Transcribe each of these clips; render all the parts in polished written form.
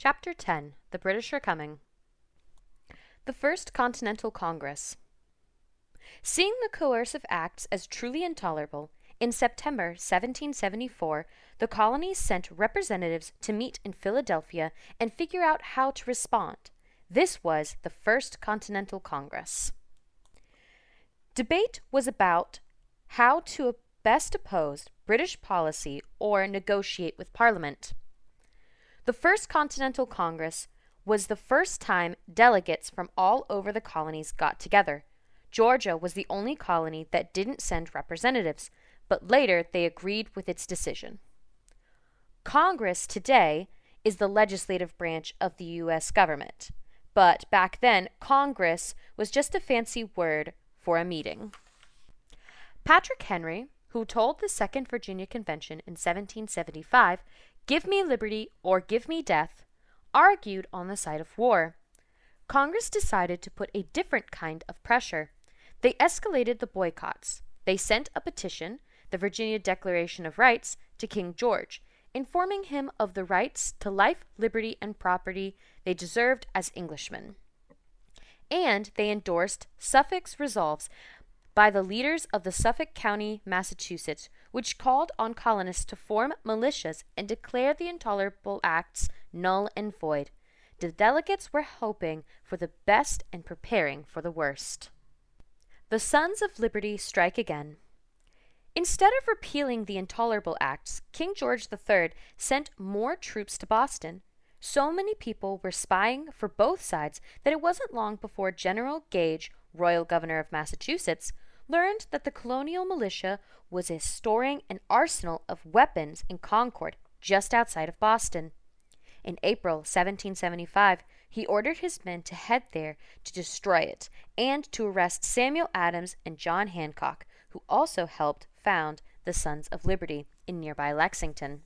Chapter 10. The British Are Coming. The First Continental Congress. Seeing the coercive acts as truly intolerable, in September 1774, the colonies sent representatives to meet in Philadelphia and figure out how to respond. This was the First Continental Congress. Debate was about how to best oppose British policy or negotiate with Parliament. The First Continental Congress was the first time delegates from all over the colonies got together. Georgia was the only colony that didn't send representatives, but later they agreed with its decision. Congress today is the legislative branch of the U.S. government, but back then Congress was just a fancy word for a meeting. Patrick Henry, who told the Second Virginia Convention in 1775, "Give me liberty or give me death," argued on the side of war. Congress decided to put a different kind of pressure. They escalated the boycotts. They sent a petition, the Virginia Declaration of Rights, to King George, informing him of the rights to life, liberty, and property they deserved as Englishmen. And they endorsed Suffolk's resolves by the leaders of the Suffolk County, Massachusetts, which called on colonists to form militias and declare the intolerable acts null and void. The delegates were hoping for the best and preparing for the worst. The Sons of Liberty strike again. Instead of repealing the intolerable acts, King George III sent more troops to Boston. So many people were spying for both sides that it wasn't long before General Gage, Royal Governor of Massachusetts, learned that the colonial militia was storing an arsenal of weapons in Concord, just outside of Boston. In April 1775, he ordered his men to head there to destroy it and to arrest Samuel Adams and John Hancock, who also helped found the Sons of Liberty in nearby Lexington.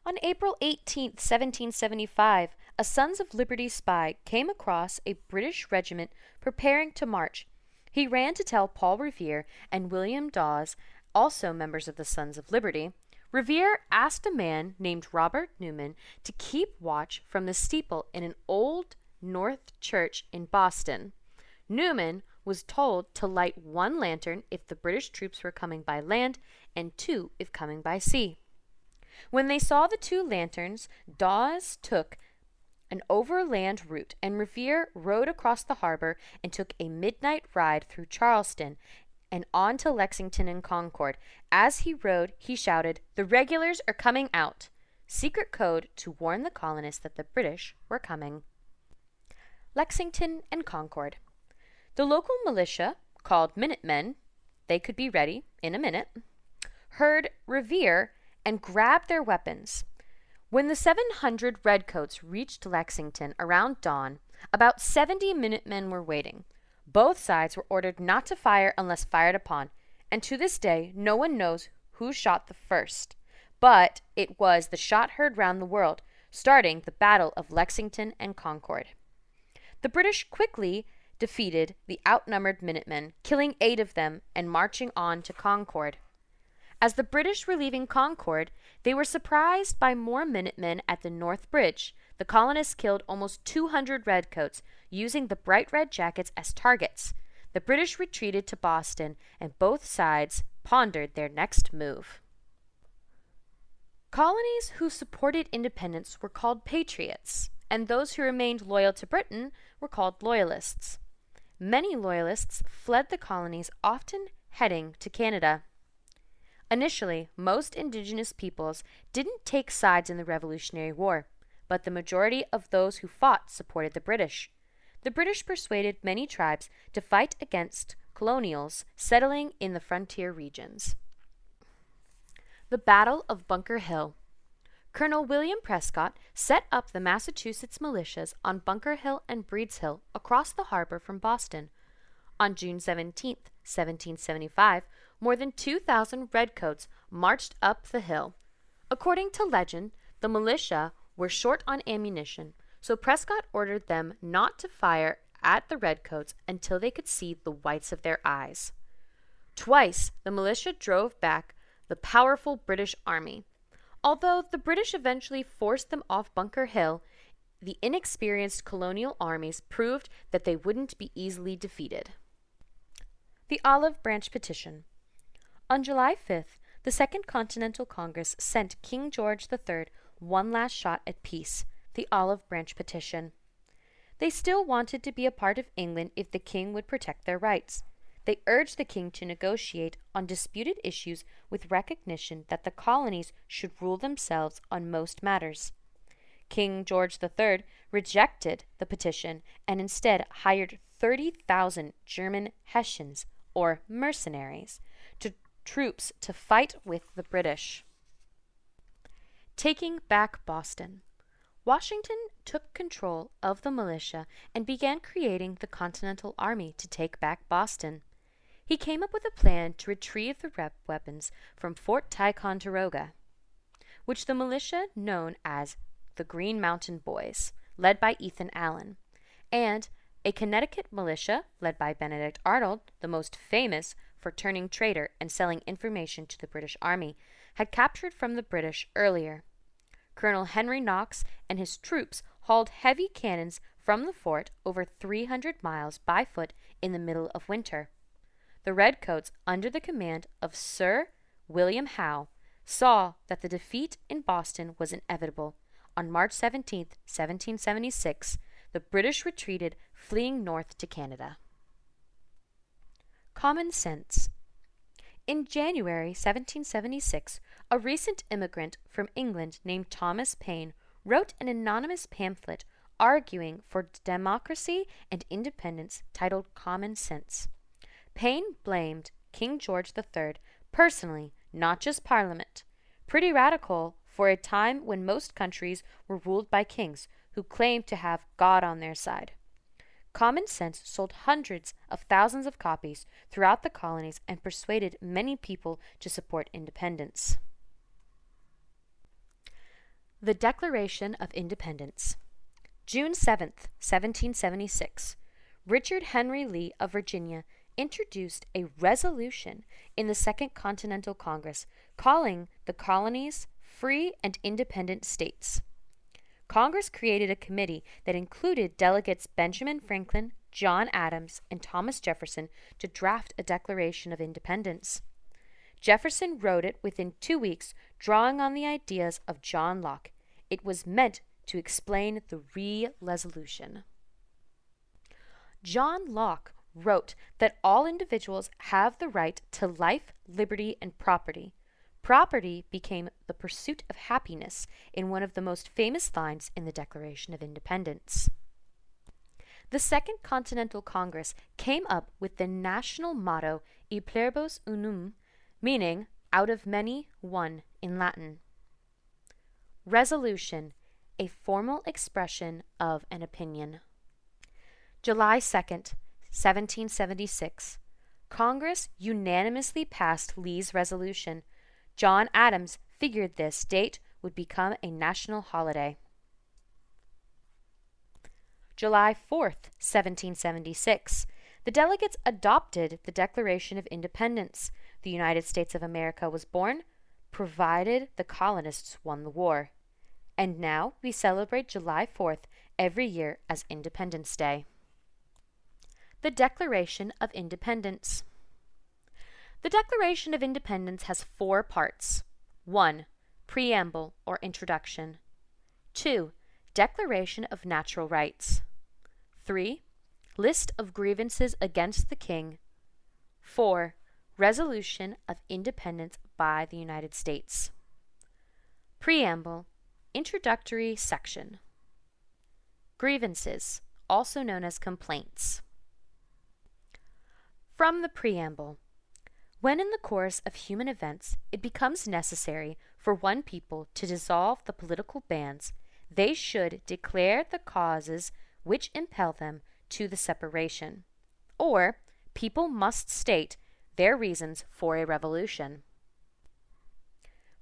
On April 18, 1775, a Sons of Liberty spy came across a British regiment preparing to march. He ran to tell Paul Revere and William Dawes, also members of the Sons of Liberty. Revere asked a man named Robert Newman to keep watch from the steeple in an old North church in Boston. Newman was told to light one lantern if the British troops were coming by land and two if coming by sea. When they saw the two lanterns, Dawes took an overland route, and Revere rode across the harbor and took a midnight ride through Charleston and on to Lexington and Concord. As he rode, he shouted, "The regulars are coming out!" secret code to warn the colonists that the British were coming. Lexington and Concord. The local militia, called Minutemen, they could be ready in a minute, heard Revere and grabbed their weapons. When the 700 redcoats reached Lexington around dawn, about 70 Minutemen were waiting. Both sides were ordered not to fire unless fired upon, and to this day no one knows who shot the first. But it was the shot heard round the world, starting the Battle of Lexington and Concord. The British quickly defeated the outnumbered Minutemen, killing 8 of them and marching on to Concord. As the British were leaving Concord, they were surprised by more Minutemen at the North Bridge. The colonists killed almost 200 redcoats, using the bright red jackets as targets. The British retreated to Boston, and both sides pondered their next move. Colonies who supported independence were called patriots, and those who remained loyal to Britain were called loyalists. Many loyalists fled the colonies, often heading to Canada. Initially, most indigenous peoples didn't take sides in the Revolutionary War, but the majority of those who fought supported the British. The British persuaded many tribes to fight against colonials settling in the frontier regions. The Battle of Bunker Hill. Colonel William Prescott set up the Massachusetts militias on Bunker Hill and Breed's Hill across the harbor from Boston. On June 17, 1775, more than 2,000 redcoats marched up the hill. According to legend, the militia were short on ammunition, so Prescott ordered them not to fire at the redcoats until they could see the whites of their eyes. Twice the militia drove back the powerful British army. Although the British eventually forced them off Bunker Hill, the inexperienced colonial armies proved that they wouldn't be easily defeated. The Olive Branch Petition. On July 5th, the Second Continental Congress sent King George III one last shot at peace, the Olive Branch Petition. They still wanted to be a part of England if the king would protect their rights. They urged the king to negotiate on disputed issues with recognition that the colonies should rule themselves on most matters. King George III rejected the petition and instead hired 30,000 German Hessians, or mercenaries, troops to fight with the British. Taking back Boston. Washington took control of the militia and began creating the Continental Army to take back Boston. He came up with a plan to retrieve the weapons from Fort Ticonderoga, which the militia known as the Green Mountain Boys, led by Ethan Allen, and a Connecticut militia led by Benedict Arnold, the most famous for turning traitor and selling information to the British Army, had captured from the British earlier. Colonel Henry Knox and his troops hauled heavy cannons from the fort over 300 miles by foot in the middle of winter. The Redcoats, under the command of Sir William Howe, saw that the defeat in Boston was inevitable. On March 17, 1776, the British retreated, fleeing north to Canada. Common sense. In January 1776, a recent immigrant from England named Thomas Paine wrote an anonymous pamphlet arguing for democracy and independence titled Common Sense. Paine blamed King George III personally, not just Parliament. Pretty radical for a time when most countries were ruled by kings who claimed to have God on their side. Common Sense sold hundreds of thousands of copies throughout the colonies and persuaded many people to support independence. The Declaration of Independence. June 7, 1776. Richard Henry Lee of Virginia introduced a resolution in the Second Continental Congress calling the colonies free and independent states. Congress created a committee that included delegates Benjamin Franklin, John Adams, and Thomas Jefferson to draft a Declaration of Independence. Jefferson wrote it within 2 weeks, drawing on the ideas of John Locke. It was meant to explain the resolution. John Locke wrote that all individuals have the right to life, liberty, and property. Property became the pursuit of happiness in one of the most famous lines in the Declaration of Independence. The Second Continental Congress came up with the national motto E pluribus unum, meaning out of many, one in Latin. Resolution, a formal expression of an opinion. July 2nd, 1776. Congress unanimously passed Lee's resolution. John Adams figured this date would become a national holiday. July 4th, 1776. The delegates adopted the Declaration of Independence. The United States of America was born, provided the colonists won the war. And now we celebrate July 4th every year as Independence Day. The Declaration of Independence. The Declaration of Independence has 4 parts. 1. Preamble or introduction. 2. Declaration of Natural Rights. 3. List of grievances against the King. 4. Resolution of Independence by the United States. Preamble. Introductory section. Grievances, also known as complaints. From the Preamble. When in the course of human events it becomes necessary for one people to dissolve the political bands, they should declare the causes which impel them to the separation, or people must state their reasons for a revolution.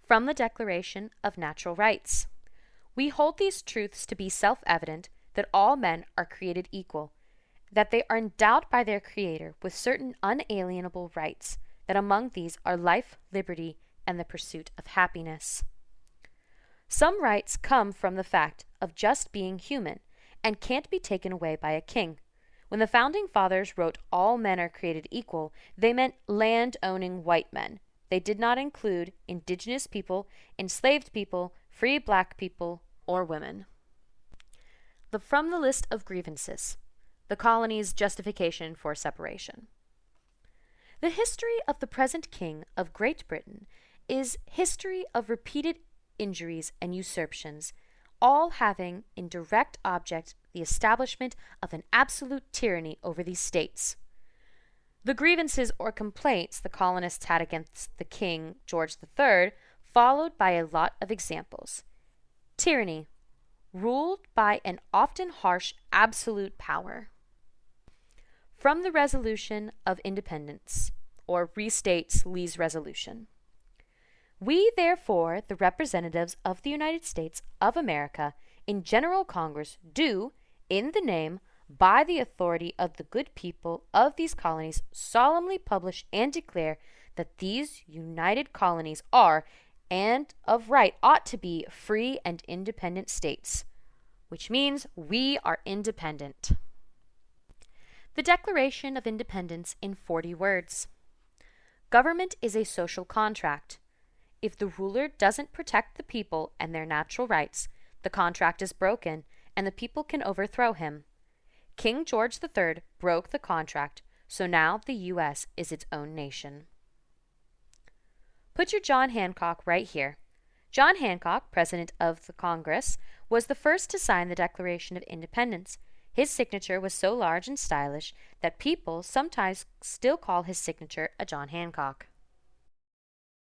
From the Declaration of Natural Rights. We hold these truths to be self-evident, that all men are created equal, that they are endowed by their Creator with certain unalienable rights, that among these are life, liberty, and the pursuit of happiness. Some rights come from the fact of just being human and can't be taken away by a king. When the founding fathers wrote all men are created equal, they meant land-owning white men. They did not include indigenous people, enslaved people, free black people, or women. From the list of grievances, the colony's justification for separation. The history of the present king of Great Britain is history of repeated injuries and usurpations, all having in direct object the establishment of an absolute tyranny over these states. The grievances or complaints the colonists had against the king, George III, followed by a lot of examples. Tyranny, ruled by an often harsh absolute power. From the Resolution of Independence, or restates Lee's resolution. We, therefore, the representatives of the United States of America, in General Congress, do, in the name, by the authority of the good people of these colonies, solemnly publish and declare that these united colonies are, and of right ought to be, free and independent states, which means we are independent. The Declaration of Independence in 40 words. Government is a social contract. If the ruler doesn't protect the people and their natural rights, the contract is broken and the people can overthrow him. King George III broke the contract, so now the U.S. is its own nation. Put your John Hancock right here. John Hancock, President of the Congress, was the first to sign the Declaration of Independence. His signature was so large and stylish that people sometimes still call his signature a John Hancock.